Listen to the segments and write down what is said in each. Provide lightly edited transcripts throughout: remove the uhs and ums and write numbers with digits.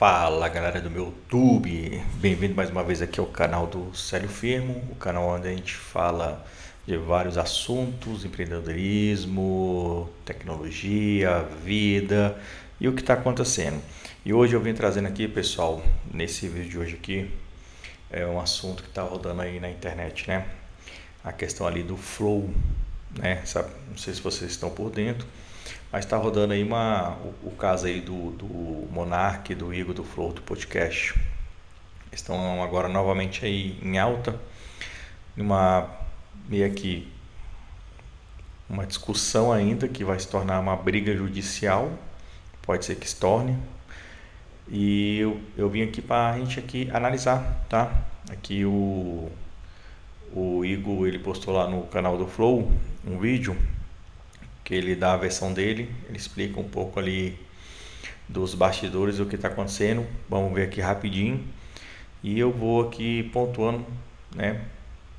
Fala galera do meu YouTube, bem-vindo mais uma vez aqui ao canal do Célio Firmo, o canal onde a gente fala de vários assuntos, empreendedorismo, tecnologia, vida e o que está acontecendo. E hoje eu vim trazendo aqui, pessoal, nesse vídeo de hoje aqui, é um assunto que está rodando aí na internet, né? A questão ali do Flow, né? Não sei se vocês estão por dentro, mas está rodando aí o caso aí do Monark, do Igor, do Flow, do podcast. Estão agora novamente aí em alta, meio que uma discussão ainda que vai se tornar uma briga judicial, pode ser que se torne. E eu vim aqui para a gente aqui analisar, tá? Aqui o Igor, ele postou lá no canal do Flow um vídeo que ele dá a versão dele, ele explica um pouco ali dos bastidores do que está acontecendo. Vamos ver aqui rapidinho e eu vou aqui pontuando, né?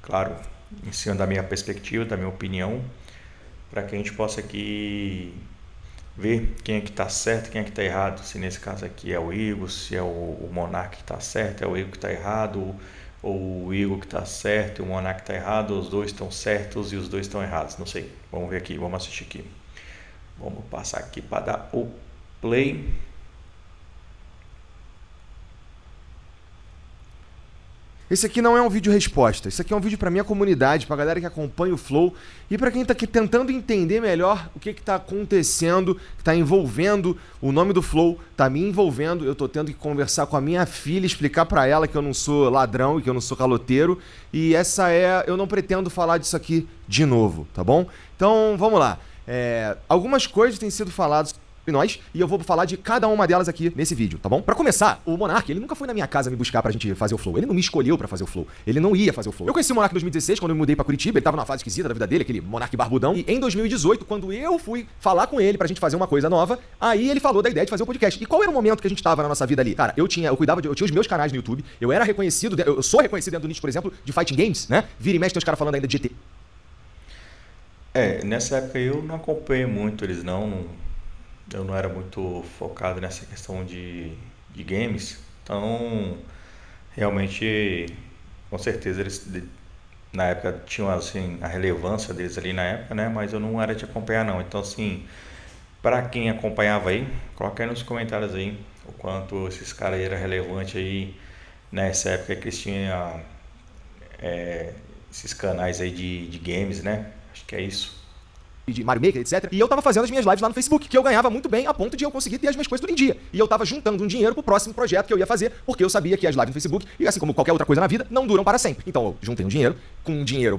Claro, em cima da minha perspectiva, da minha opinião, para que a gente possa aqui ver quem é que está certo, quem é que está errado. Se nesse caso aqui é o Igor, se é o Monark que está certo, é o Igor que está errado, ou o Igor que está certo e o Monark está errado, os dois estão certos e os dois estão errados, não sei. Vamos ver aqui, vamos assistir aqui. Vamos passar aqui para dar o play. Esse aqui não é um vídeo resposta, isso aqui é um vídeo para minha comunidade, para a galera que acompanha o Flow e para quem está aqui tentando entender melhor o que está acontecendo, que está envolvendo o nome do Flow, está me envolvendo. Eu estou tendo que conversar com a minha filha, explicar para ela que eu não sou ladrão e que eu não sou caloteiro, e eu não pretendo falar disso aqui de novo, tá bom? Então vamos lá. Algumas coisas têm sido faladas nós, e eu vou falar de cada uma delas aqui nesse vídeo, tá bom? Pra começar, o Monark, ele nunca foi na minha casa me buscar pra gente fazer o Flow. Ele não me escolheu pra fazer o Flow. Ele não ia fazer o Flow. Eu conheci o Monark em 2016, quando eu me mudei pra Curitiba. Ele tava numa fase esquisita da vida dele, aquele Monark barbudão. E em 2018, quando eu fui falar com ele pra gente fazer uma coisa nova, aí ele falou da ideia de fazer o podcast. E qual era o momento que a gente tava na nossa vida ali? Cara, eu tinha os meus canais no YouTube, eu era reconhecido, eu sou reconhecido dentro do nicho, por exemplo, de fighting games, né? Vira e mexe tem os caras falando ainda de GT. Nessa época eu não acompanhei muito eles eu não era muito focado nessa questão de games, então realmente, com certeza eles na época tinham assim a relevância deles ali na época, né? Mas eu não era de acompanhar não. Então assim, para quem acompanhava aí, coloca aí nos comentários aí o quanto esses caras aí eram relevantes aí nessa época que eles tinham esses canais aí de games, né? Acho que é isso. De Mario Maker, etc. E eu tava fazendo as minhas lives lá no Facebook, que eu ganhava muito bem a ponto de eu conseguir ter as minhas coisas tudo em dia. E eu tava juntando um dinheiro pro próximo projeto que eu ia fazer, porque eu sabia que as lives no Facebook, e assim como qualquer outra coisa na vida, não duram para sempre. Então eu juntei um dinheiro,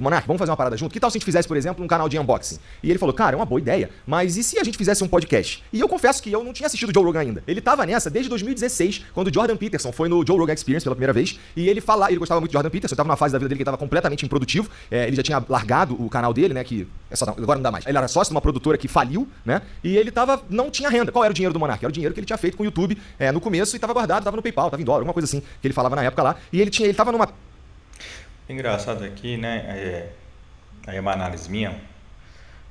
Monark, vamos fazer uma parada junto? Que tal se a gente fizesse, por exemplo, um canal de unboxing? E ele falou, cara, é uma boa ideia, mas e se a gente fizesse um podcast? E eu confesso que eu não tinha assistido o Joe Rogan ainda. Ele tava nessa desde 2016, quando o Jordan Peterson foi no Joe Rogan Experience pela primeira vez, e ele gostava muito de Jordan Peterson, tava numa fase da vida dele que ele tava completamente improdutivo, ele já tinha largado o canal dele, né, que agora não dá mais. Ele era sócio de uma produtora que faliu, né? E ele não tinha renda. Qual era o dinheiro do Monark? Era o dinheiro que ele tinha feito com o YouTube no começo e tava guardado, tava no PayPal, tava em dólar, alguma coisa assim, que ele falava na época lá. E ele tava numa... Engraçado aqui, né? Aí é uma análise minha.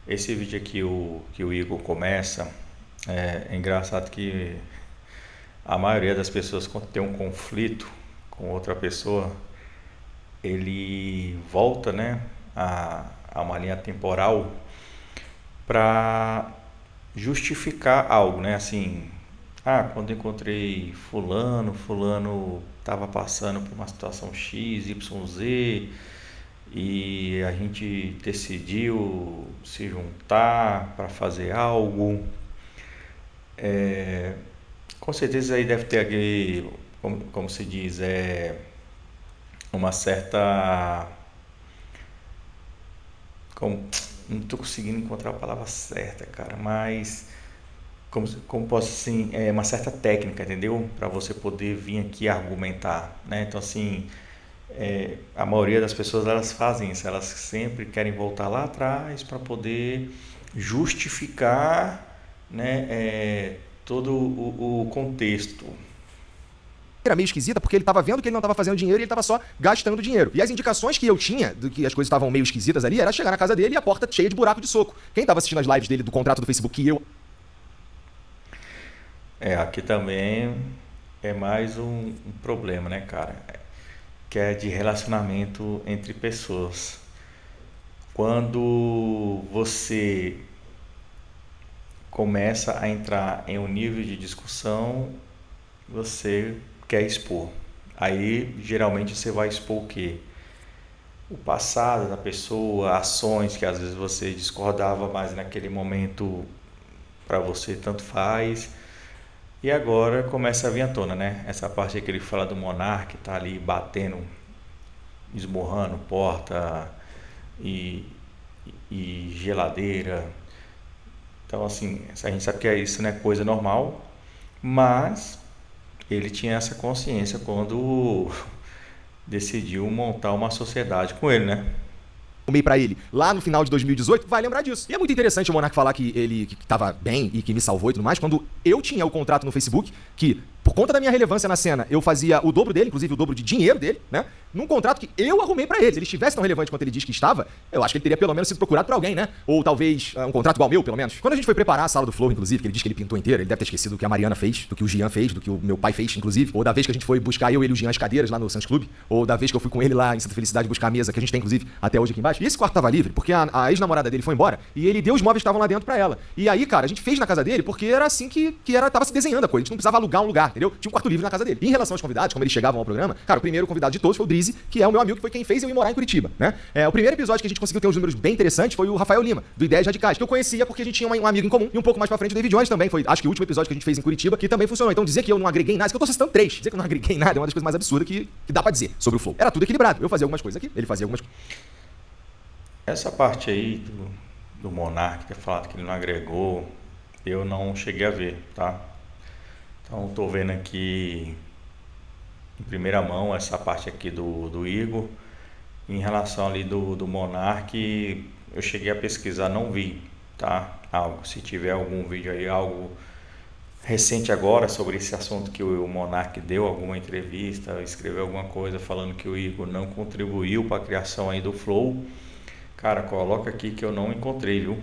Esse vídeo aqui que o Igor começa, é engraçado que a maioria das pessoas, quando tem um conflito com outra pessoa, ele volta, né, a uma linha temporal para justificar algo, né? Assim, quando eu encontrei fulano estava passando por uma situação X, Y, Z e a gente decidiu se juntar para fazer algo. Com certeza aí deve ter aqui, como se diz, uma certa... Não estou conseguindo encontrar a palavra certa, cara, mas como posso assim, uma certa técnica, entendeu? Para você poder vir aqui argumentar, né? Então assim, a maioria das pessoas elas fazem isso, elas sempre querem voltar lá atrás para poder justificar, né, todo o contexto. Era meio esquisita, porque ele tava vendo que ele não tava fazendo dinheiro e ele tava só gastando dinheiro. E as indicações que eu tinha, do que as coisas estavam meio esquisitas ali, era chegar na casa dele e a porta cheia de buraco de soco. Quem tava assistindo as lives dele do contrato do Facebook que eu... Aqui também é mais um problema, né, cara? Que é de relacionamento entre pessoas. Quando você começa a entrar em um nível de discussão, você quer expor. Aí geralmente você vai expor o quê? O passado da pessoa, ações que às vezes você discordava, mas naquele momento para você tanto faz. E agora começa a vir à tona, né? Essa parte aí que ele fala do monarca, tá ali batendo, esmurrando porta e, e geladeira. Então, assim, a gente sabe que isso não é coisa normal, mas ele tinha essa consciência quando decidiu montar uma sociedade com ele, né? Arrumei pra ele lá no final de 2018, vai lembrar disso. E é muito interessante o Monark falar que ele que tava bem e que me salvou e tudo mais, quando eu tinha o contrato no Facebook, que por conta da minha relevância na cena, eu fazia o dobro dele, inclusive o dobro de dinheiro dele, né? Num contrato que eu arrumei pra ele. Se ele estivesse tão relevante quanto ele diz que estava, eu acho que ele teria pelo menos sido procurado por alguém, né? Ou talvez um contrato igual ao meu, pelo menos. Quando a gente foi preparar a sala do Flow, inclusive, que ele diz que ele pintou inteira, ele deve ter esquecido do que a Mariana fez, do que o Jean fez, do que o meu pai fez, inclusive. Ou da vez que a gente foi buscar eu, ele e o Jean as cadeiras lá no Santos Clube. Ou da vez que eu fui com ele lá em Santa Felicidade buscar a mesa, que a gente tem, inclusive, até hoje aqui embaixo. E esse quarto tava livre, porque a ex-namorada dele foi embora e ele deu os móveis que estavam lá dentro pra ela. E aí, cara, a gente fez na casa dele porque era assim tava se desenhando a coisa. A gente não precisava alugar um lugar, entendeu? Tinha um quarto livre na casa dele. E em relação aos convidados, como eles chegavam ao programa, cara, o primeiro convidado de todos foi o Drizzy, que é o meu amigo, que foi quem fez eu ir morar em Curitiba, né? O primeiro episódio que a gente conseguiu ter uns números bem interessantes foi o Rafael Lima, do Ideias Radicais, que eu conhecia porque a gente tinha um amigo em comum. E um pouco mais pra frente o David Jones também, foi, acho que o último episódio que a gente fez em Curitiba, que também funcionou. Então dizer que eu não agreguei nada, que eu tô citando 3, dizer que eu não agreguei nada é uma das coisas mais absurdas que dá pra dizer sobre o Flow. Era tudo equilibrado. Eu fazia algumas coisas aqui, ele fazia algumas coisas. Essa parte aí do Monark ter falado que ele não agregou, eu não cheguei a ver, tá? Então tô vendo aqui em primeira mão essa parte aqui do Igor. Em relação ali do Monark, eu cheguei a pesquisar, não vi, tá? Algo, se tiver algum vídeo aí, algo recente agora sobre esse assunto que o Monark deu alguma entrevista, escreveu alguma coisa falando que o Igor não contribuiu para a criação aí do Flow, cara, coloca aqui que eu não encontrei, viu?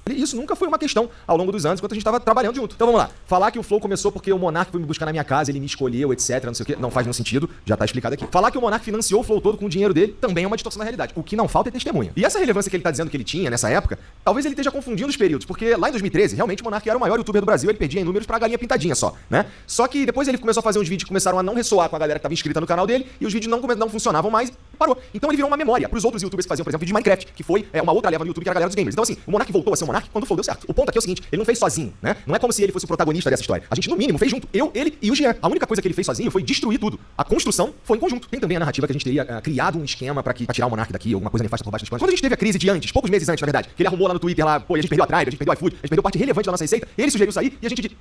Isso nunca foi uma questão ao longo dos anos, enquanto a gente estava trabalhando junto. Então vamos lá. Falar que o Flow começou porque o Monark foi me buscar na minha casa, ele me escolheu, etc, não sei o quê, não faz nenhum sentido, já tá explicado aqui. Falar que o Monark financiou o Flow todo com o dinheiro dele também é uma distorção da realidade. O que não falta é testemunha. E essa relevância que ele tá dizendo que ele tinha nessa época, talvez ele esteja confundindo os períodos, porque lá em 2013, realmente o Monark era o maior youtuber do Brasil, ele perdia em números pra galinha pintadinha só, né? Só que depois ele começou a fazer uns vídeos que começaram a não ressoar com a galera que tava inscrita no canal dele, e os vídeos não funcionavam mais, e parou. Então ele virou uma memória pros outros youtubers que faziam, por exemplo, vídeo de Minecraft, que foi uma outra leva no YouTube que era a galera dos gamers. Então assim, o Monark voltou a ser o Monark quando o Flow deu certo. O ponto aqui é o seguinte, ele não fez sozinho, né? Não é como se ele fosse o protagonista dessa história. A gente, no mínimo, fez junto. Eu, ele e o Jean. A única coisa que ele fez sozinho foi destruir tudo. A construção foi em conjunto. Tem também a narrativa que a gente teria criado um esquema pra tirar o Monark daqui, alguma coisa nefasta por baixo das panos. Quando a gente teve a crise de antes, poucos meses antes, na verdade, que ele arrumou lá no Twitter, lá, pô, e a gente perdeu a Tribe, a gente perdeu o iFood, a gente perdeu parte relevante da nossa receita, ele sugeriu sair e a gente...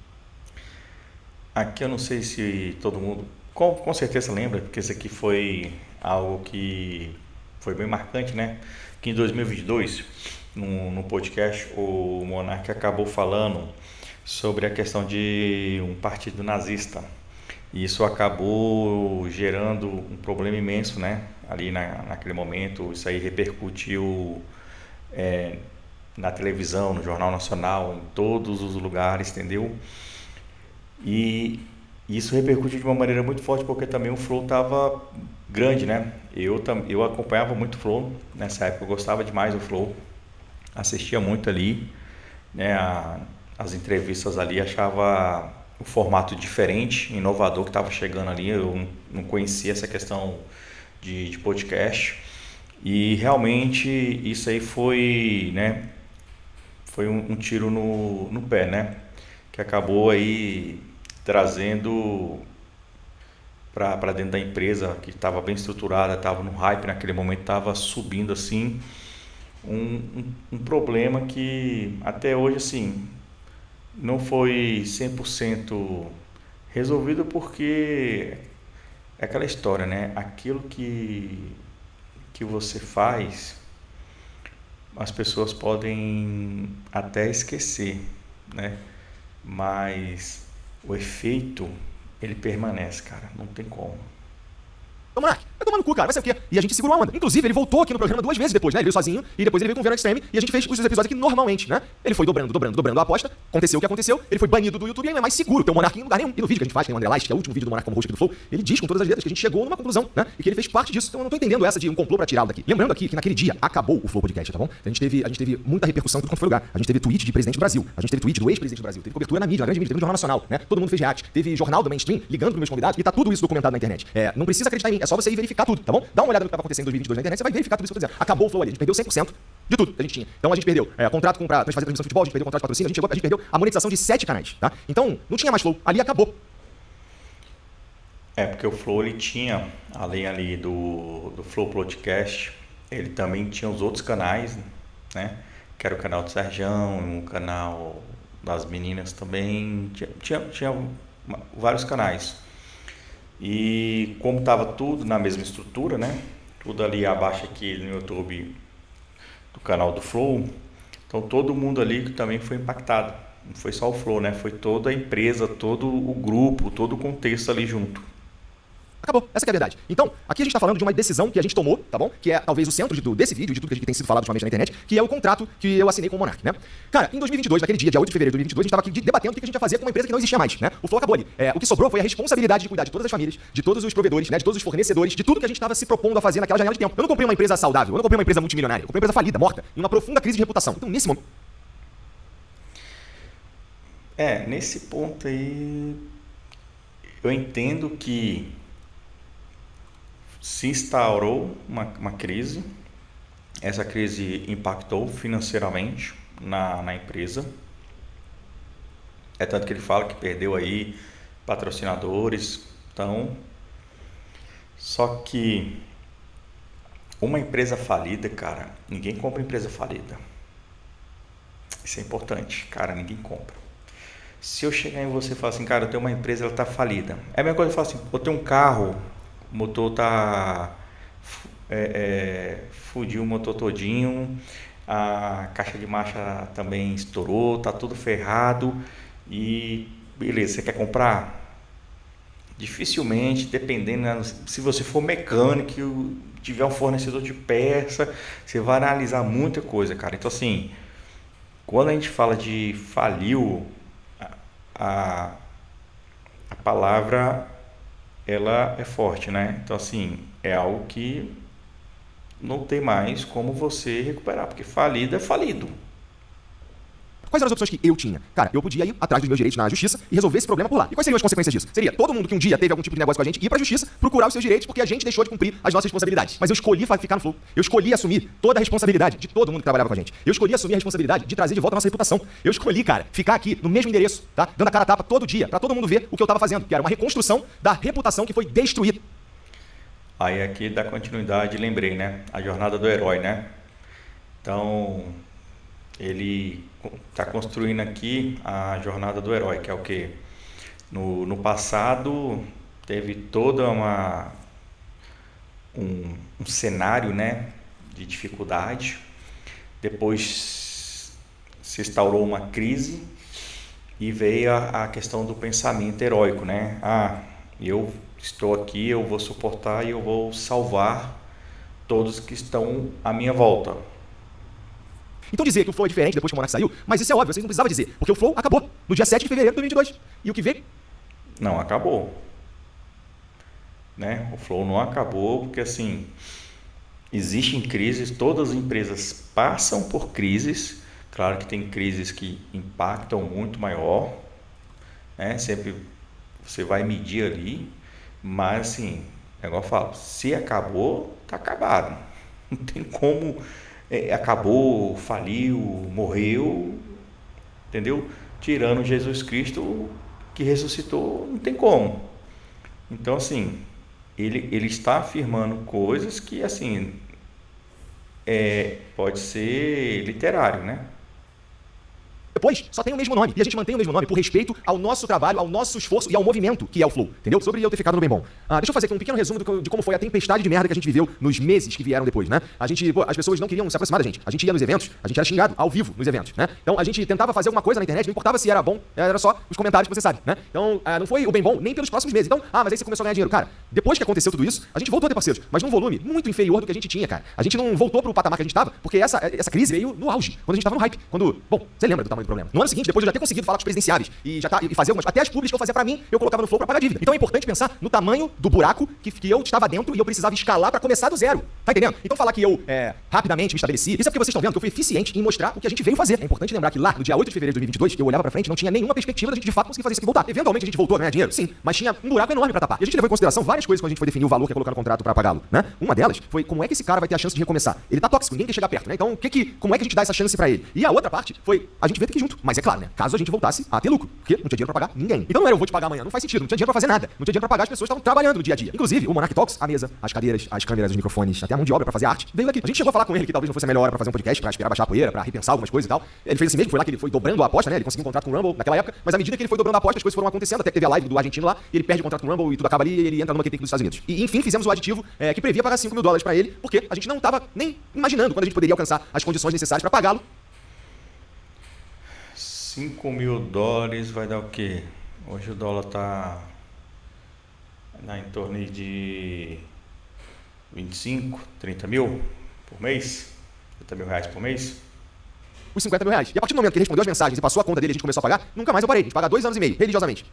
Aqui eu não sei se todo mundo, com certeza lembra, porque isso aqui foi algo que foi bem marcante, né? Que em 2022, no podcast, o Monark acabou falando sobre a questão de um partido nazista. E isso acabou gerando um problema imenso, né? Ali naquele momento, isso aí repercutiu na televisão, no Jornal Nacional, em todos os lugares, entendeu? E isso repercutiu de uma maneira muito forte porque também o Flow estava grande, né? Eu acompanhava muito o Flow nessa época, eu gostava demais do Flow, assistia muito ali, né? As entrevistas ali, achava o formato diferente, inovador que estava chegando ali, eu não conhecia essa questão de podcast e realmente isso aí foi, né? Foi um tiro no pé, né? Que acabou aí trazendo para dentro da empresa que estava bem estruturada, estava no hype naquele momento, estava subindo assim um problema que até hoje assim não foi 100% resolvido porque é aquela história, né? Aquilo que você faz, as pessoas podem até esquecer, né? Mas o efeito, ele permanece, cara, não tem como. Monark, Vai tomar no cu, cara, vai ser o quê? E a gente segurou a onda. Inclusive, ele voltou aqui no programa 2 vezes depois, né? Ele veio sozinho e depois ele veio com o Venom Extreme e a gente fez os episódios aqui normalmente, né? Ele foi dobrando a aposta, aconteceu o que aconteceu, ele foi banido do YouTube e não é mais seguro ter o Monark em lugar nenhum. E no vídeo que a gente faz, tem o André Light, que é o último vídeo do Monark como host aqui do Flow, ele diz com todas as letras que a gente chegou numa conclusão, né? E que ele fez parte disso. Então eu não tô entendendo essa de um complô pra tirá-lo daqui. Lembrando aqui que naquele dia acabou o Flow Podcast, tá bom? A gente teve muita repercussão em tudo quanto foi lugar. A gente teve tweet de presidente do Brasil, a gente teve tweet do ex-presidente do Brasil, teve cobertura na mídia, na grande mídia, teve no Jornal Nacional, né? Todo mundo fez react, teve jornal do mainstream ligando pros meus convidados e tá tudo isso documentado na internet. Não precisa acreditar em mim, é só você ir verificar tudo, tá bom? Dá uma olhada no que tava acontecendo em 2022 na internet, você vai verificar tudo isso que eu tô dizendo. Acabou o Flow ali, a gente perdeu 100% de tudo que a gente tinha. Então a gente perdeu contrato pra fazer transmissão de futebol, a gente perdeu contrato de patrocínio, a gente perdeu a monetização de 7 canais, tá? Então não tinha mais Flow, ali acabou. Porque o Flow ele tinha, além ali do Flow Podcast, ele também tinha os outros canais, né? Que era o canal do Serjão, o canal das meninas também, tinha vários canais. E como estava tudo na mesma estrutura, né? Tudo ali abaixo aqui no YouTube do canal do Flow, então todo mundo ali também foi impactado. Não foi só o Flow, né? Foi toda a empresa, todo o grupo, todo o contexto ali junto. Acabou, essa que é a verdade. Então, aqui a gente tá falando de uma decisão que a gente tomou, tá bom? Que é talvez o centro desse vídeo, de tudo que tem sido falado ultimamente na internet, que é o contrato que eu assinei com o Monark, né? Cara, em 2022, naquele dia 8 de fevereiro de 2022, a gente tava aqui debatendo o que a gente ia fazer com uma empresa que não existia mais, né? O Flow acabou ali. O que sobrou foi a responsabilidade de cuidar de todas as famílias, de todos os provedores, né? De todos os fornecedores, de tudo que a gente tava se propondo a fazer naquela janela de tempo. Eu não comprei uma empresa saudável, eu não comprei uma empresa multimilionária, eu comprei uma empresa falida, morta, em uma profunda crise de reputação. Então, nesse momento... Nesse ponto aí, eu entendo que se instaurou uma crise. Essa crise impactou financeiramente na empresa. É tanto que ele fala que perdeu aí patrocinadores. Então, só que uma empresa falida, cara, ninguém compra empresa falida. Isso é importante, cara, ninguém compra. Se eu chegar em você e falar assim, cara, eu tenho uma empresa, ela tá falida. É a mesma coisa que eu falar assim, eu tenho um carro, o motor tá fudiu o motor todinho, a caixa de marcha também estourou, tá tudo ferrado e beleza, você quer comprar? Dificilmente, dependendo, né, se você for mecânico, tiver um fornecedor de peça, você vai analisar muita coisa, cara. Então assim, quando a gente fala de faliu, a palavra ela é forte, né? Então assim, é algo que não tem mais como você recuperar, porque falido é falido. Quais eram as opções que eu tinha? Cara, eu podia ir atrás dos meus direitos na justiça e resolver esse problema por lá. E quais seriam as consequências disso? Seria todo mundo que um dia teve algum tipo de negócio com a gente ir pra justiça procurar os seus direitos porque a gente deixou de cumprir as nossas responsabilidades. Mas eu escolhi ficar no Flow. Eu escolhi assumir toda a responsabilidade de todo mundo que trabalhava com a gente. Eu escolhi assumir a responsabilidade de trazer de volta a nossa reputação. Eu escolhi, cara, ficar aqui no mesmo endereço, tá? Dando a cara a tapa todo dia, pra todo mundo ver o que eu tava fazendo, que era uma reconstrução da reputação que foi destruída. Aí aqui dá continuidade, lembrei, né? A jornada do herói, né? Então, ele está construindo aqui a jornada do herói, que é o quê? No passado, teve toda um cenário, né, de dificuldade. Depois se instaurou uma crise e veio a questão do pensamento heróico, né? Eu estou aqui, eu vou suportar e eu vou salvar todos que estão à minha volta. Então dizer que o Flow é diferente depois que o Monark saiu, mas isso é óbvio, vocês não precisavam dizer, porque o Flow acabou no dia 7 de fevereiro de 2022. E o que veio? Não acabou. Né? O Flow não acabou porque assim, existem crises, todas as empresas passam por crises. Claro que tem crises que impactam muito maior, né? Sempre você vai medir ali, mas assim, é igual eu falo, se acabou, tá acabado. Não tem como, acabou, faliu, morreu, entendeu? Tirando Jesus Cristo que ressuscitou, não tem como. Então assim, ele está afirmando coisas que assim, pode ser literário, né? depois só tem o mesmo nome. E a gente mantém o mesmo nome por respeito ao nosso trabalho, ao nosso esforço e ao movimento que é o Flow, entendeu? Sobre eu ter ficado no bem bom. Deixa eu fazer aqui um pequeno resumo de como foi a tempestade de merda que a gente viveu nos meses que vieram depois, né? As pessoas não queriam se aproximar da gente. A gente ia nos eventos, a gente era xingado ao vivo nos eventos, né? Então a gente tentava fazer alguma coisa na internet, não importava se era bom, era só os comentários que você sabe, né? Então não foi o bem bom nem pelos próximos meses. Então, mas aí você começou a ganhar dinheiro. Cara, depois que aconteceu tudo isso, a gente voltou a ter parceiros, mas num volume muito inferior do que a gente tinha, cara. A gente não voltou pro patamar que a gente tava, porque essa crise veio no auge, quando a gente tava no hype. Bom, você lembra do tamanho do problema. No ano seguinte, depois de eu já ter conseguido falar com os presidenciáveis e fazer algumas, até as públicas que eu fazia pra mim, eu colocava no Flow pra pagar dívida. Então é importante pensar no tamanho do buraco que eu estava dentro e eu precisava escalar pra começar do zero. Tá entendendo? Então falar que eu rapidamente me estabeleci, isso é porque vocês estão vendo que eu fui eficiente em mostrar o que a gente veio fazer. É importante lembrar que lá, no dia 8 de fevereiro de 2022, eu olhava pra frente e não tinha nenhuma perspectiva da gente de fato conseguir fazer isso aqui voltar. Eventualmente a gente voltou a ganhar dinheiro? Sim, mas tinha um buraco enorme pra tapar. E a gente levou em consideração várias coisas quando a gente foi definir o valor que ia colocar no contrato pra pagá-lo, né? Uma delas foi como é que esse cara vai ter a chance de recomeçar. Ele tá tóxico, ninguém quer chegar perto, né? Então, como é que a gente dá essa chance pra ele? E a outra parte foi, a gente veio aqui junto. Mas é claro, né? Caso a gente voltasse a ter lucro, porque não tinha dinheiro pra pagar ninguém. Então não era eu vou te pagar amanhã, não faz sentido, não tinha dinheiro pra fazer nada. Não tinha dinheiro pra pagar as pessoas que estavam trabalhando no dia a dia. Inclusive, o Monark Talks, a mesa, as cadeiras, as câmeras, os microfones, até a mão de obra pra fazer arte, veio daqui. A gente chegou a falar com ele que talvez não fosse a melhor hora pra fazer um podcast, pra esperar baixar a poeira, pra repensar algumas coisas e tal. Ele fez assim mesmo, foi lá que ele foi dobrando a aposta, né? Ele conseguiu um contrato com o Rumble naquela época, mas à medida que ele foi dobrando a aposta, as coisas foram acontecendo, até que teve a live do argentino lá, e ele perde o contrato com o Rumble e tudo acaba ali e ele entra numa QT dos Estados Unidos. E enfim, fizemos o aditivo que previa pagar $5.000 pra ele, porque a gente não tava nem imaginando quando a gente poderia alcançar as condições necessárias pra pagá-lo. $5.000 vai dar o quê? Hoje o dólar tá em torno de 25, 30 mil por mês, 30 mil reais por mês. Os $50.000. E a partir do momento que ele respondeu as mensagens e passou a conta dele e a gente começou a pagar, nunca mais eu parei. A gente paga 2 anos e meio, religiosamente.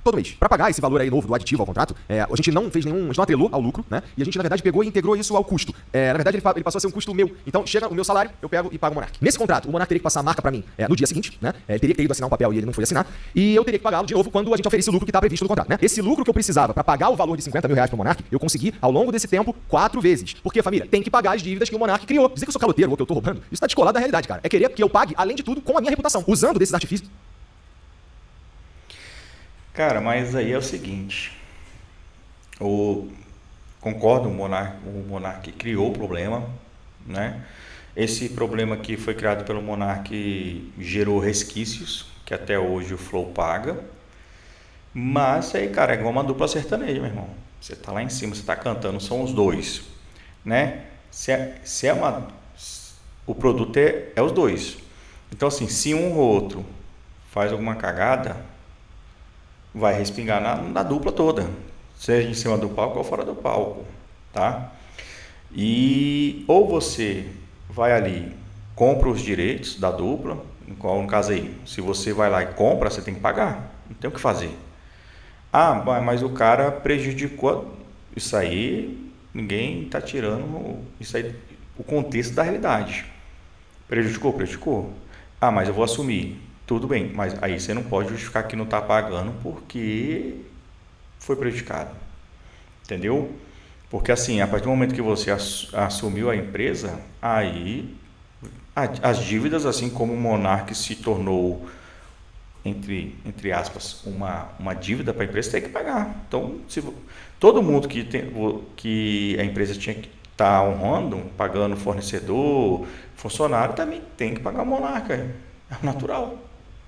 Todo mês. Pra pagar esse valor aí novo do aditivo ao contrato, a gente não fez a gente não atrelou ao lucro, né? E a gente, na verdade, pegou e integrou isso ao custo. Na verdade, ele passou a ser um custo meu. Então, chega o meu salário, eu pego e pago o Monark. Nesse contrato, o Monark teria que passar a marca pra mim no dia seguinte, né? Ele teria que ter ido assinar um papel e ele não foi assinar. E eu teria que pagá-lo de novo quando a gente oferece o lucro que tá previsto no contrato, né? Esse lucro que eu precisava pra pagar o valor de $50.000 pro Monark, eu consegui, ao longo desse tempo, 4 vezes. Porque, família, tem que pagar as dívidas que o Monark criou. Dizer que eu sou caloteiro ou que eu tô roubando, isso tá descolado da realidade, cara. É querer que eu pague, além de tudo, com a minha reputação, usando desses artifícios. Cara, mas aí é o seguinte, concordo, o Monark criou o problema, né? Esse problema que foi criado pelo Monark gerou resquícios, que até hoje o Flow paga, mas aí, cara, é igual uma dupla sertaneja, meu irmão. Você tá lá em cima, você tá cantando, são os dois, né? O produto é os dois. Então, assim, se um ou outro faz alguma cagada, vai respingar na dupla toda, seja em cima do palco ou fora do palco, tá? E ou você vai ali, compra os direitos da dupla, no caso aí, se você vai lá e compra, você tem que pagar, não tem o que fazer. Mas o cara prejudicou, isso aí, ninguém está tirando isso aí, o contexto da realidade. Prejudicou? Mas eu vou assumir. Tudo bem, mas aí você não pode justificar que não está pagando porque foi prejudicado, entendeu? Porque assim, a partir do momento que você assumiu a empresa, aí as dívidas, assim como o Monark se tornou, entre aspas, uma dívida para a empresa, tem que pagar. Então, se todo mundo que a empresa tinha que estar honrando, pagando fornecedor, funcionário, também tem que pagar o Monark, é natural.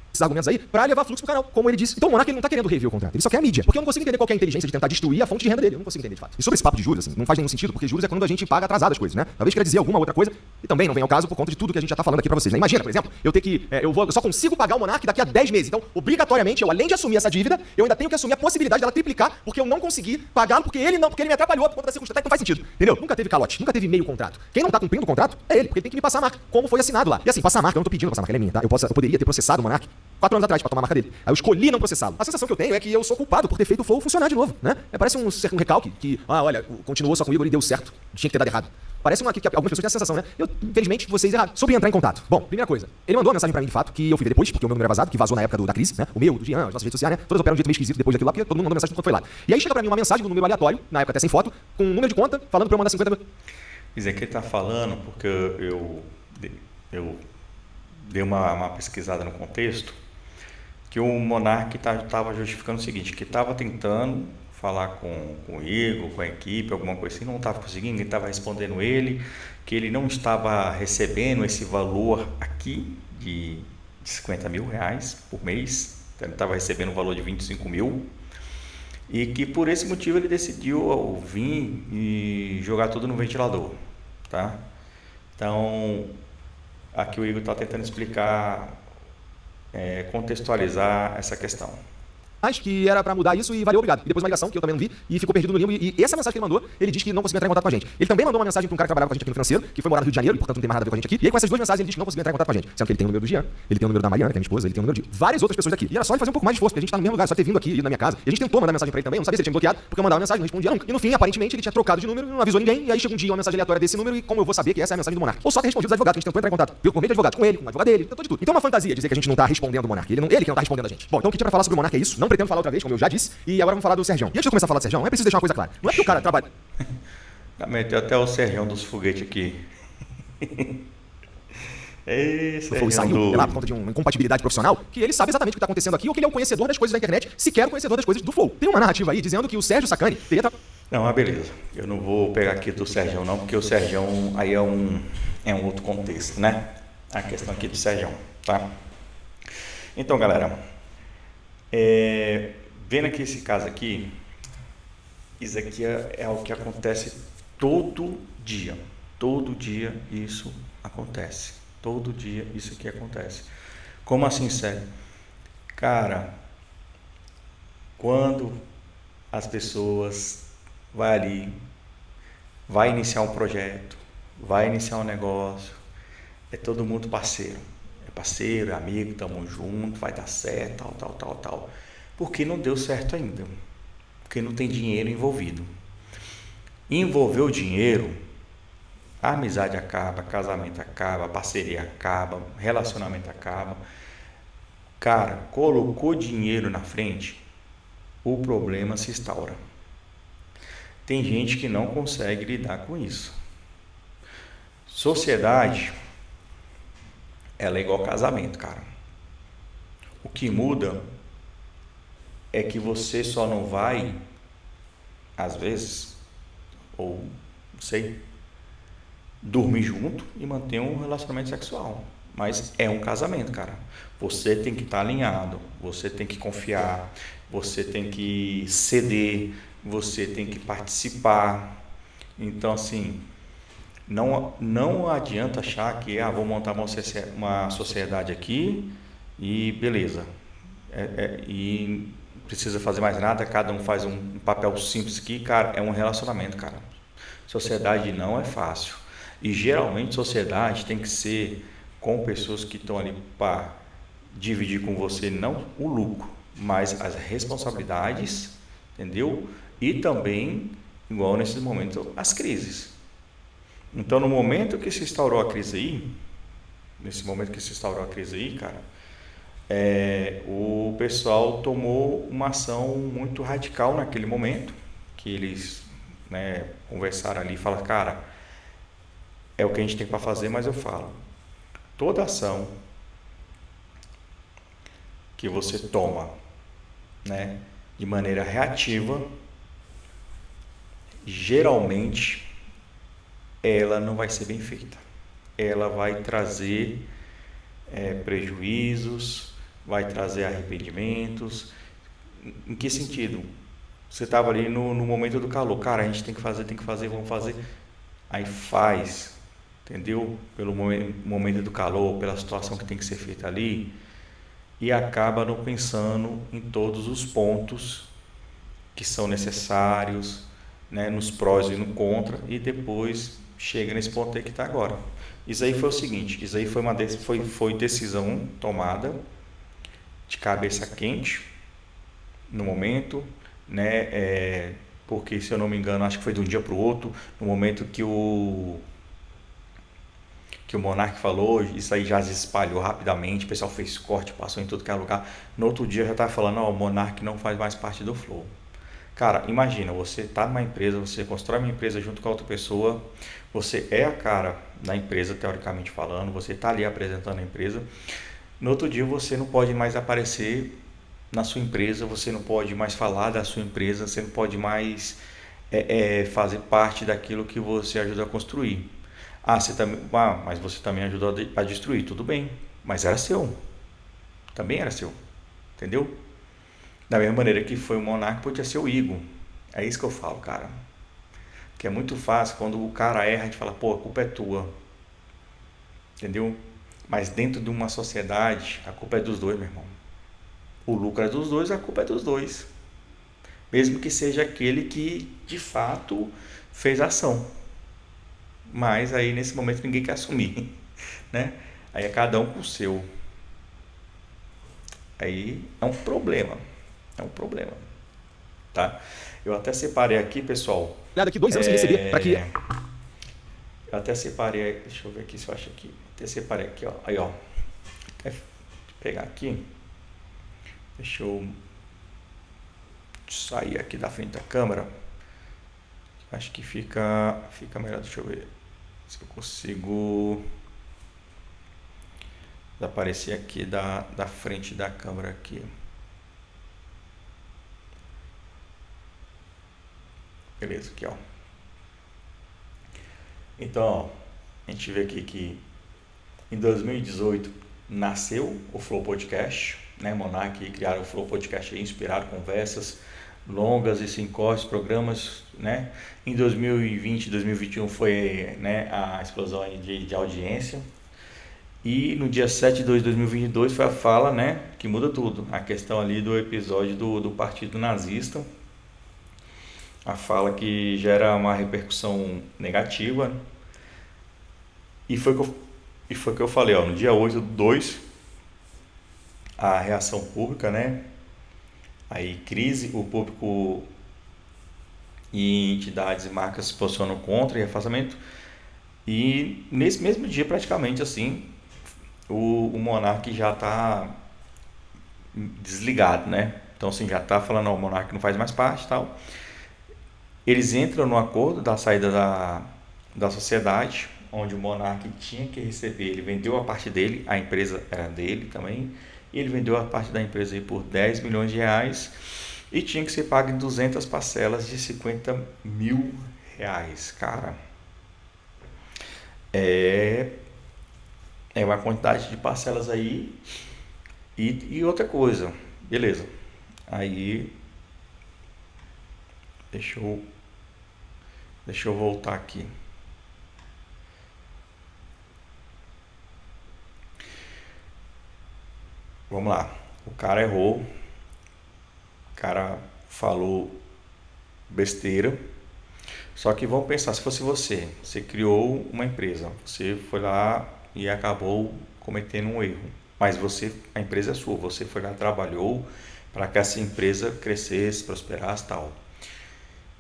Esses argumentos aí pra levar fluxo pro canal, como ele disse. Então o Monark ele não tá querendo rever o contrato, ele só quer a mídia. Porque eu não consigo entender qual é a inteligência de tentar destruir a fonte de renda dele, eu não consigo entender de fato. E sobre esse papo de juros, assim, não faz nenhum sentido, porque juros é quando a gente paga atrasado as coisas, né? Talvez queira dizer alguma outra coisa, e também não vem ao caso por conta de tudo que a gente já tá falando aqui pra vocês, né? Imagina, por exemplo, eu só consigo pagar o Monark daqui a 10 meses. Então, obrigatoriamente, eu além de assumir essa dívida, eu ainda tenho que assumir a possibilidade dela triplicar, porque eu não consegui pagá-lo, porque ele me atrapalhou por conta da circunstância, não faz sentido. Entendeu? Nunca teve calote, nunca teve meio contrato. Quem não tá cumprindo o contrato é ele, porque ele tem que me passar a marca, como foi assinado lá. E assim, passar a marca, eu não tô pedindo passar a marca, ela é minha, tá? Eu poderia ter processado o Monark 4 anos atrás pra tomar a marca dele. Aí eu escolhi não processá-lo. A sensação que eu tenho é que eu sou culpado por ter feito o Flow funcionar de novo, né? Parece um recalque que, olha, continuou só comigo e deu certo. Tinha que ter dado errado. Parece que algumas pessoas têm essa sensação, né? Infelizmente, vocês erraram. Sobre entrar em contato. Bom, primeira coisa. Ele mandou uma mensagem pra mim, de fato, que eu fui ver depois, porque o meu número era vazado, que vazou na época da crise, né? O meu, do Jean, as nossas redes sociais, né? Todas operam de um jeito meio esquisito depois daquilo lá, porque todo mundo mandou mensagem quando foi lá. E aí chega pra mim uma mensagem do número aleatório, na época até sem foto, com um número de conta, falando pra eu mandar 50 mil. Isso aqui ele tá falando porque eu dei uma pesquisada no contexto, que o Monark estava justificando o seguinte, que estava tentando falar com o Igor, com a equipe, alguma coisa assim, não estava conseguindo, ninguém estava respondendo ele, que ele não estava recebendo esse valor aqui de de 50 mil reais por mês, então ele estava recebendo um valor de 25 mil, e que por esse motivo ele decidiu vir e jogar tudo no ventilador, tá? Então, aqui o Igor está tentando explicar, contextualizar essa questão. Que era pra mudar isso e valeu, obrigado. E depois uma ligação que eu também não vi e ficou perdido no limbo. E essa mensagem que ele mandou, ele diz que não conseguiu entrar em contato com a gente. Ele também mandou uma mensagem pra um cara que trabalhava com a gente aqui no financeiro, que foi morar no Rio de Janeiro, e portanto não tem mais nada a ver com a gente aqui. E aí com essas duas mensagens ele diz que não conseguiu entrar em contato com a gente. Sendo que ele tem o número do Jean, ele tem o número da Mariana, que é minha esposa, ele tem o número de várias outras pessoas aqui. E era só ele fazer um pouco mais de esforço, porque a gente tá no mesmo lugar, só ter vindo aqui, ido na minha casa. E a gente tentou mandar mensagem pra ele também, eu não sabia se ele tinha bloqueado, porque eu mandava mensagem, não respondia nunca. E no fim, aparentemente, ele tinha trocado de número, não avisou ninguém, e aí chega um dia uma mensagem aleatória desse número, e como eu vou saber que essa é a mensagem do Monark? Ou só ter respondido os advogados, que a gente tentou entrar em contato por meio de advogado com ele, com o advogado dele, tentou de tudo. Então é uma fantasia dizer que a gente não tá respondendo o Monark. Ele que não tá respondendo a gente. Bom, então o que tinha pra falar sobre o Monark é isso. Não pretendo falar outra vez, como eu já disse, e agora vamos falar do Sergião. E antes de eu começar a falar do Sergião, é preciso deixar uma coisa clara. Não é que o cara trabalha. Meteu até o Sergião dos foguetes aqui. Foi saiu lá por conta de uma incompatibilidade profissional, que ele sabe exatamente o que está acontecendo aqui, ou que ele é um conhecedor das coisas da internet, sequer um conhecedor das coisas do Flow. Tem uma narrativa aí dizendo que o Sérgio Sacani teria... Não, mas beleza. Eu não vou pegar aqui do Sergião não, porque o Sergião aí é um outro contexto, né? A questão aqui do Sergião, tá? Então, galera, vendo aqui esse caso aqui, isso aqui é o que acontece todo dia. Todo dia isso acontece. Todo dia isso aqui acontece. Como assim, sério? Cara, quando as pessoas vai iniciar um projeto, vai iniciar um negócio, é todo mundo parceiro. É parceiro, é amigo, tamo junto, vai dar certo, tal. Porque não deu certo ainda. Porque não tem dinheiro envolvido. Envolveu dinheiro, a amizade acaba, casamento acaba, parceria acaba, relacionamento acaba. Cara, colocou dinheiro na frente, o problema se instaura. Tem gente que não consegue lidar com isso. Sociedade, ela é igual casamento, cara. O que muda é que você só não vai, às vezes, ou não sei, dormir junto e manter um relacionamento sexual. Mas é um casamento, cara. Você tem que estar alinhado, você tem que confiar, você tem que ceder, você tem que participar. Então, assim, não adianta achar que vou montar uma sociedade aqui e beleza. E precisa fazer mais nada, cada um faz um papel simples aqui, cara, é um relacionamento, cara. Sociedade não é fácil. E geralmente sociedade tem que ser com pessoas que estão ali para dividir com você não o lucro, mas as responsabilidades, entendeu? E também, igual nesses momentos, as crises. Então, no momento que se instaurou a crise aí, cara, o pessoal tomou uma ação muito radical naquele momento, que eles, né, conversaram ali e falaram, cara, é o que a gente tem para fazer, mas eu falo, toda ação que você toma, né, de maneira reativa, geralmente ela não vai ser bem feita. Ela vai trazer prejuízos, vai trazer arrependimentos. Em que sentido? Você estava ali no momento do calor, cara, a gente tem que fazer, vamos fazer. Aí faz, entendeu? Pelo momento do calor, pela situação que tem que ser feita ali, e acaba não pensando em todos os pontos que são necessários, né, nos prós e no contra, e depois chega nesse ponto aí que está agora. Isso aí foi o seguinte, isso aí foi decisão tomada de cabeça quente no momento, né? Porque, se eu não me engano, acho que foi de um dia para o outro, no momento que o Monark falou, isso aí já se espalhou rapidamente, o pessoal fez corte, passou em tudo que é lugar. No outro dia já estava falando, o Monark não faz mais parte do Flow. Cara, imagina, você está numa empresa, você constrói uma empresa junto com a outra pessoa, você é a cara da empresa, teoricamente falando, você está ali apresentando a empresa. No outro dia você não pode mais aparecer na sua empresa, você não pode mais falar da sua empresa, você não pode mais fazer parte daquilo que você ajuda a construir. Mas você também ajudou a destruir, tudo bem, mas era seu. também era seu, entendeu? Da mesma maneira que foi o Monark, podia ser o Igor. É isso que eu falo, cara. Que é muito fácil, quando o cara erra, a gente fala, pô, a culpa é tua, entendeu? Mas dentro de uma sociedade, a culpa é dos dois, meu irmão. O lucro é dos dois, a culpa é dos dois. Mesmo que seja aquele que, de fato, fez a ação. Mas aí, nesse momento, ninguém quer assumir, né? Aí é cada um com o seu. Aí é um problema. É um problema, tá? Eu até separei aqui, pessoal. Daqui 2 anos sem receber, para que... Eu até separei, deixa eu ver aqui se eu acho aqui. Até separei aqui, ó. Aí, ó. Até pegar aqui. Deixa eu sair aqui da frente da câmera. Acho que fica melhor. Deixa eu ver se eu consigo aparecer aqui da frente da câmera aqui. Beleza, aqui, ó. Então, ó, a gente vê aqui que em 2018 nasceu o Flow Podcast, né? Monark criaram o Flow Podcast aí, inspirado conversas longas e sem cortes, programas, né? Em 2020, 2021 foi, né, a explosão aí de audiência. E no dia 7 de 2 de 2022 foi a fala, né, que muda tudo. A questão ali do episódio do Partido Nazista. A fala que gera uma repercussão negativa. E foi o que eu falei, ó, no dia 8/2, a reação pública, né? Aí crise, o público e entidades e marcas se posicionam contra e afastamento. E nesse mesmo dia, praticamente assim, o Monark já está desligado, né? Então assim, já está falando, ó, o Monark não faz mais parte e tal. Eles entram no acordo da saída da sociedade, onde o Monark tinha que receber, ele vendeu a parte dele, a empresa era dele também, e ele vendeu a parte da empresa aí por 10 milhões de reais e tinha que ser pago em 200 parcelas de 50 mil reais, cara. É uma quantidade de parcelas aí. E outra coisa, beleza, aí deixa eu voltar aqui. Vamos lá. O cara errou. O cara falou besteira. Só que vamos pensar, se fosse você criou uma empresa, você foi lá e acabou cometendo um erro. Mas a empresa é sua, você foi lá, trabalhou para que essa empresa crescesse, prosperasse e tal.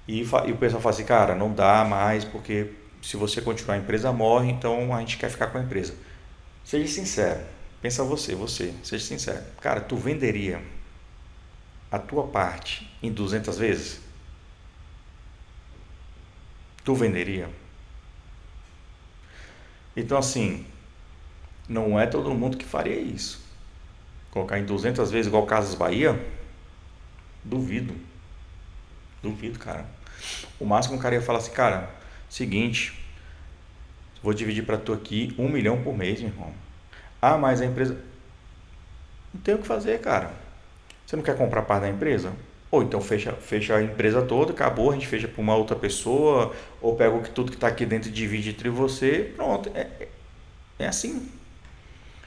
E o pessoal fala assim, cara, não dá mais, porque se você continuar a empresa morre, então a gente quer ficar com a empresa. Seja sincero, pensa seja sincero. Cara, tu venderia a tua parte em 200 vezes? Tu venderia? Então assim, não é todo mundo que faria isso. Colocar em 200 vezes igual Casas Bahia? Duvido, cara. O máximo que o cara ia falar assim, cara, seguinte, vou dividir para tu aqui 1 milhão por mês, meu irmão. Ah, mas a empresa... Não tem o que fazer, cara. Você não quer comprar parte da empresa? Ou então fecha a empresa toda, acabou, a gente fecha para uma outra pessoa, ou pega tudo que está aqui dentro e divide entre você, pronto. É assim.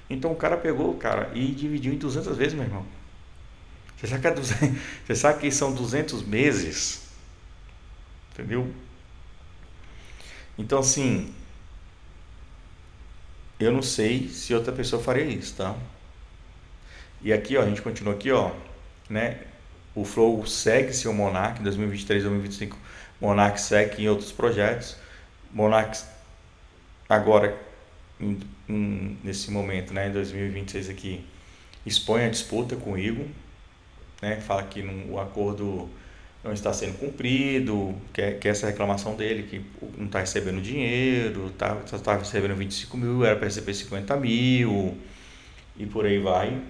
Então o cara pegou, cara, e dividiu em 200 vezes, meu irmão. Você sabe que são 200 meses? Entendeu? Então assim, eu não sei se outra pessoa faria isso, tá? E aqui, ó, a gente continua aqui, ó, né? O Flow segue seu Monark em 2023, 2025. Monark segue em outros projetos. Monark agora, nesse momento, né, em 2026 aqui, expõe a disputa com o Igor, né? Fala que o acordo não está sendo cumprido, que essa reclamação dele, que não está recebendo dinheiro, só está recebendo 25 mil, era para receber 50 mil, e por aí vai.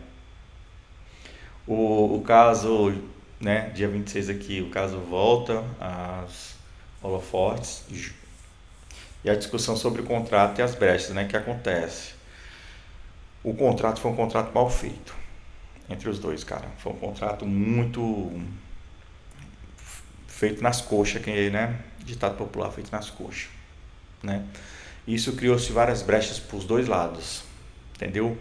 O caso, né, dia 26 aqui, o caso volta às holofotes e a discussão sobre o contrato e as brechas, né, que acontece. O contrato foi um contrato mal feito, entre os dois, cara. Foi um contrato muito feito nas coxas, que, né? Ditado popular, feito nas coxas, né? Isso criou-se várias brechas para os dois lados, entendeu?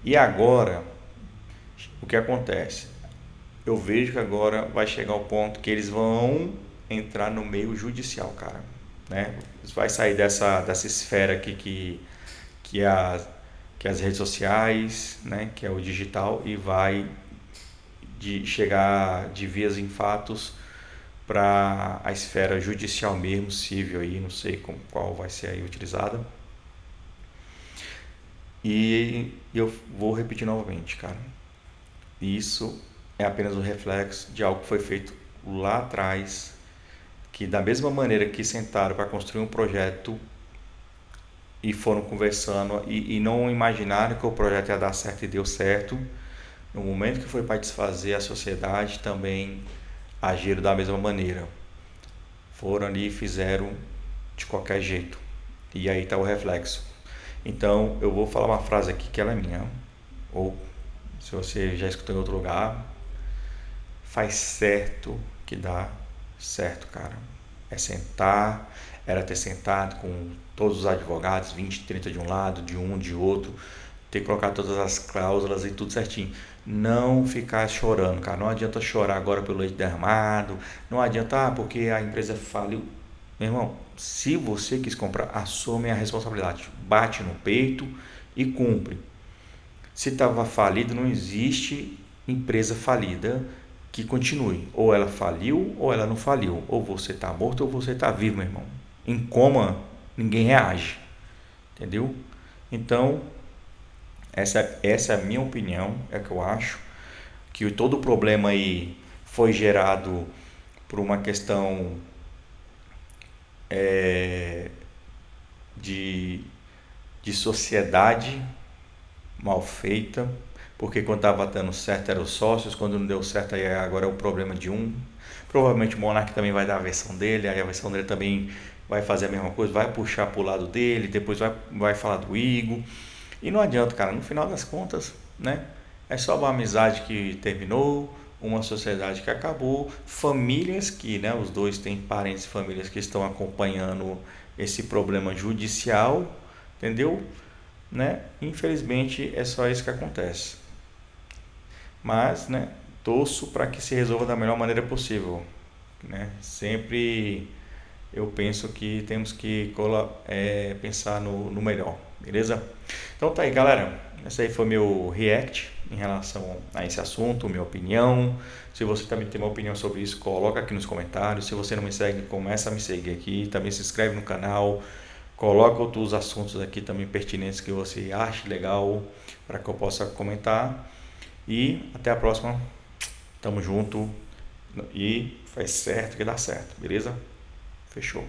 E agora, o que acontece? Eu vejo que agora vai chegar o ponto que eles vão entrar no meio judicial, cara, né? Vai sair dessa esfera aqui que é que é as redes sociais, né? Que é o digital, e vai chegar de vias em fatos para a esfera judicial mesmo, civil aí, não sei qual vai ser aí utilizada. E eu vou repetir novamente, cara. Isso é apenas um reflexo de algo que foi feito lá atrás, que da mesma maneira que sentaram para construir um projeto e foram conversando e não imaginaram que o projeto ia dar certo e deu certo, no momento que foi para desfazer a sociedade também agiram da mesma maneira. Foram ali e fizeram de qualquer jeito. E aí está o reflexo. Então eu vou falar uma frase aqui que ela é minha, ou se você já escutou em outro lugar, faz certo que dá certo, cara. É sentar, era ter sentado com todos os advogados, 20, 30 de um lado, de outro, ter que colocar todas as cláusulas e tudo certinho. Não ficar chorando, cara. Não adianta chorar agora pelo leite derramado, não adianta, porque a empresa faliu. Meu irmão, se você quis comprar, assume a responsabilidade. Bate no peito e cumpre. Se estava falido, não existe empresa falida que continue. Ou ela faliu ou ela não faliu. Ou você está morto ou você está vivo, meu irmão. Em coma, ninguém reage. Entendeu? Então, essa é a minha opinião, é que eu acho que todo o problema aí foi gerado por uma questão de, de sociedade mal feita, porque quando estava dando certo eram os sócios, quando não deu certo aí agora é o problema de um. Provavelmente o Monark também vai dar a versão dele, aí a versão dele também vai fazer a mesma coisa, vai puxar pro lado dele, depois vai falar do Igor. E não adianta, cara, no final das contas, né? É só uma amizade que terminou, uma sociedade que acabou, famílias que, né, os dois têm parentes e famílias que estão acompanhando esse problema judicial, entendeu? Né? Infelizmente é só isso que acontece. Mas, né, torço para que se resolva da melhor maneira possível, né? Sempre eu penso que temos que pensar no melhor, beleza? Então tá aí, galera. Esse aí foi meu react em relação a esse assunto, minha opinião. Se você também tem uma opinião sobre isso, coloca aqui nos comentários. Se você não me segue, começa a me seguir aqui. Também se inscreve no canal. Coloca outros assuntos aqui também pertinentes que você ache legal para que eu possa comentar. E até a próxima. Tamo junto. E faz certo que dá certo, beleza? Fechou.